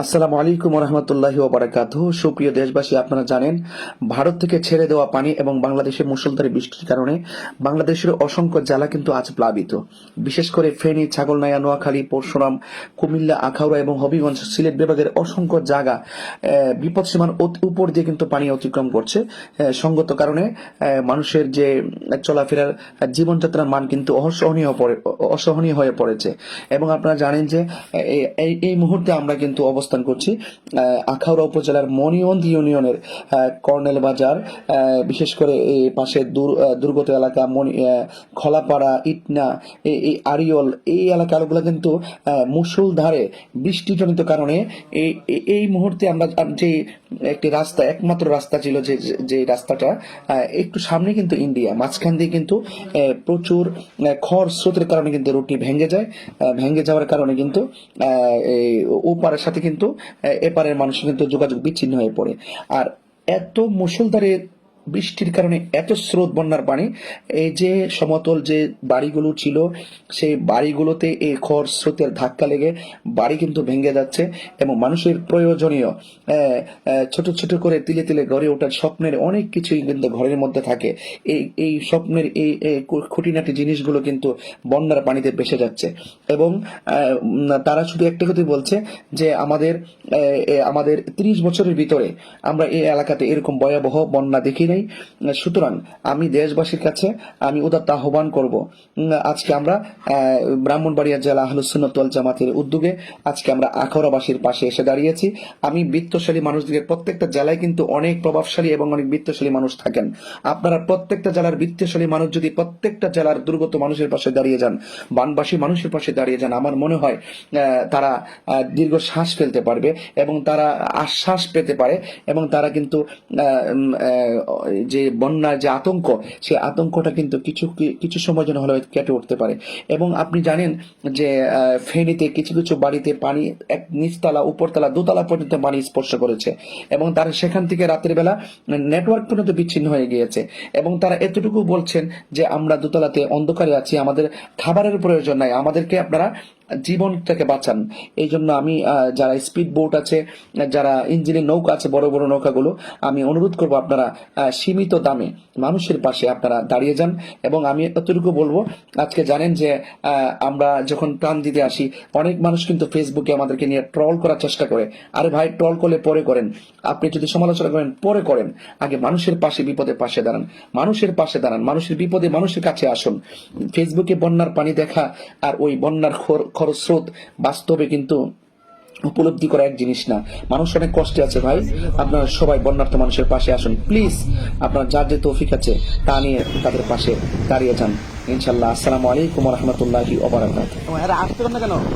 আসসালামু আলাইকুম রহমতুল্লাহি ওয়া বারাকাতুহু। সুপ্রিয় দেশবাসী, আপনারা জানেন ভারত থেকে ছেড়ে দেওয়া পানি এবং বাংলাদেশের মুষলধারে বৃষ্টির কারণে বাংলাদেশের অসংখ্য জেলা কিন্তু আজ প্লাবিত। বিশেষ করে ফেনী, ছাগলনাইয়া, নোয়াখালী, পরশুরাম, কুমিল্লা, আখাউড়া এবং হবিগঞ্জ, সিলেট বিভাগের অসংখ্য জায়গা বিপদসীমার উপর দিয়ে কিন্তু পানি অতিক্রম করছে। সঙ্গত কারণে মানুষের যে চলাফেরার জীবনযাত্রার মান কিন্তু অসহনীয় হয়ে পড়েছে। এবং আপনারা জানেন যে এই মুহূর্তে আমরা কিন্তু অবস্থান করছি আখাউড়া উপজেলার মনিয়ন্দ ইউনিয়নের কর্নেল বাজার, বিশেষ করে এই পাশে দুর্গত এলাকা খলাপাড়া, ইটনা, এই আরিয়ল, এই এলাকাগুলো কিন্তু মুষলধারে বৃষ্টিজনিত কারণে এই মুহূর্তে আমরা যে একটি রাস্তা, একমাত্র রাস্তা ছিল যে রাস্তাটা একটু সামনে কিন্তু ইন্ডিয়া, মাঝখান দিয়ে কিন্তু প্রচুর খড় স্রোতের কারণে কিন্তু রুটটি ভেঙে যায়। ভেঙে যাওয়ার কারণে কিন্তু ওপারের সাথে কিন্তু এপারের মানুষের কিন্তু যোগাযোগ বিচ্ছিন্ন হয়ে পড়ে। আর এত মুষলধারে বৃষ্টির কারণে এত স্রোত, বন্যার পানি, এই যে সমতল যে বাড়িগুলো ছিল সেই বাড়িগুলোতে এই খড় স্রোতের ধাক্কা লেগে বাড়ি কিন্তু ভেঙে যাচ্ছে এবং মানুষের প্রয়োজনীয় ছোট ছোট করে তিলে তিলে গড়ে ওঠার স্বপ্নের অনেক কিছুই কিন্তু ঘরের মধ্যে থাকে। এই স্বপ্নের এই খুঁটিনাটি জিনিসগুলো কিন্তু বন্যার পানিতে ভেসে যাচ্ছে। এবং তারা শুধু একটা কথাই বলছে যে আমাদের 30 বছরের ভিতরে আমরা এই এলাকাতে এরকম ভয়াবহ বন্যা দেখি নাই। সুতরাং আমি দেশবাসীর কাছে আমি উদাত্ত আহ্বান করব, আজকে আমরা ব্রাহ্মণবাড়িয়া জেলা আহলুস সুন্নাত ওয়াল জামাতের উদ্যোগে আজকে আমরা আখাউড়াবাসীর পাশে এসে দাঁড়িয়েছি। আমি বিত্তশালী মানুষদের, প্রত্যেকটা জেলায় কিন্তু অনেক প্রভাবশালী এবং অনেক বিত্তশালী মানুষ থাকেন। আপনারা প্রত্যেকটা জেলার বিত্তশালী মানুষ যদি প্রত্যেকটা জেলার দুর্গত মানুষের পাশে দাঁড়িয়ে যান, বানবাসী মানুষের পাশে দাঁড়িয়ে যান, আমার মনে হয় তারা দীর্ঘ শ্বাস ফেলতে পারবে এবং তারা আশ্বাস পেতে পারে এবং তারা কিন্তু যে বন্যার যে আতঙ্ক, সেই আতঙ্কটা কিন্তু কিছু সময় জন্য হলেও কেটে উঠতে পারে। এবং আপনি জানেন যে ফেনীতে কিছু কিছু বাড়িতে পানি এক নিচতলা, উপরতলা, দোতলা পর্যন্ত পানি স্পর্শ করেছে এবং তারা সেখান থেকে রাতের বেলা নেটওয়ার্ক পর্যন্ত বিচ্ছিন্ন হয়ে গিয়েছে। এবং তারা এতটুকু বলছেন যে আমরা দোতলাতে অন্ধকারে আছি, আমাদের খাবারের প্রয়োজন নাই, আমাদেরকে আপনারা জীবনটাকে বাঁচান। এই জন্য আমি যারা স্পিড বোট আছে, যারা ইঞ্জিনের নৌকা আছে, বড় বড় নৌকাগুলো, আমি অনুরোধ করব আপনারা সীমিত দামে মানুষের পাশে আপনারা দাঁড়িয়ে যান। এবং আমি এতটুকু বলবো, আজকে জানেন যে আমরা যখন প্রাণ দিতে আসি, অনেক মানুষ কিন্তু ফেসবুকে আমাদেরকে নিয়ে ট্রল করার চেষ্টা করে। আরে ভাই, ট্রল করলে পরে করেন, আপনি যদি সমালোচনা করেন পরে করেন, আগে মানুষের পাশে, বিপদে পাশে দাঁড়ান, মানুষের পাশে দাঁড়ান, মানুষের বিপদে মানুষের কাছে আসুন। ফেসবুকে বন্যার পানি দেখা আর ওই বন্যার খরস্রোত বাস্তবে কিন্তু উপলব্ধি করা এক জিনিস না। মানুষ অনেক কষ্টে আছে ভাই, আপনারা সবাই বন্যার্থ মানুষের পাশে আসুন প্লিজ। আপনার যার যে তৌফিক আছে তা নিয়ে তাদের পাশে দাঁড়িয়ে যান ইনশাল্লাহ। আসসালামু আলাইকুম রহমতুল্লাহি ওয়া বারাকাতুহু।